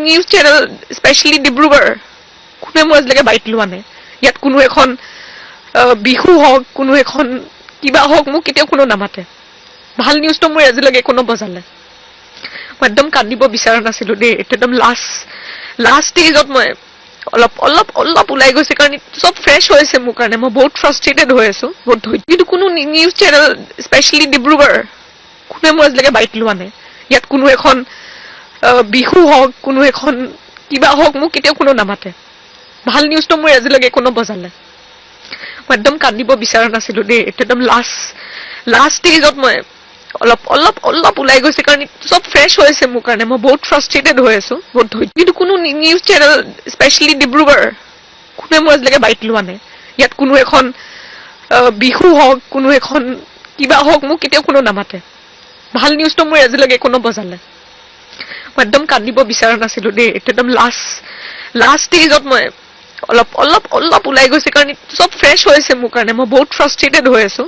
News channel specially Dibrugarh কোনোৱে মোৰ আজিলৈকে বাইট লোৱা নাই। ইয়াত কোনো এখন বিহু হওক কোনো এখন কিবা হওক মোক কেতিয়াও কোনো নামাতে। ভাল নিউজটো মোৰ আজিলৈকে কোনো বজালে। মই একদম কান্দিব বিচৰা নাছিলো দেই। এইটো একদম লাষ্ট ষ্টেজত মই অলপ ওলাই গৈছে কাৰণ চব ফ্ৰেছ হৈ আছে মোৰ কাৰণে। মই বহুত ফ্ৰাষ্ট্ৰেটেড হৈ আছো, বহুত কিন্তু কোনো নিউজ চেনেল স্পেচিয়েলি ডিব্ৰুগড় কোনোৱে মোৰ আজিলৈকে বাইট লোৱা নাই। ইয়াত কোনো এখন বিহু হওক কোনো এখন কিবা হওক মোক কেতিয়াও কোনো নামাতে। ভাল নিউজটো মোৰ আজিলৈকে কোনো বজালে। মই একদম কান্দিব বিচৰা নাছিলো দেই। এইটো একদম লাষ্ট ষ্টেজত মই অলপ ওলাই গৈছে কাৰণ চব ফ্ৰেছ হৈ আছে মোৰ কাৰণে। মই বহুত ফ্ৰাষ্ট্ৰেটেড হৈ আছো, বহুত কিন্তু কোনো নিউজ চেনেল স্পেচিয়েলি ডিব্ৰুগড় কোনোৱে মোৰ আজিলৈকে বাইট লোৱা নাই। ইয়াত কোনো এখন বিহু হওক কোনো এখন কিবা হওক মোক কেতিয়াও কোনো নামাতে। ভাল নিউজটো মোৰ আজিলৈকে কোনো বজালে। মই একদম কান্দিব বিচৰা নাছিলো দেই। এইটো একদম লাষ্ট ষ্টেজত মই অলপ ওলাই গৈছে কাৰণ চব ফ্ৰেছ হৈ আছে মোৰ কাৰণে। মই বহুত ফ্ৰাষ্ট্ৰেটেড হৈ আছো।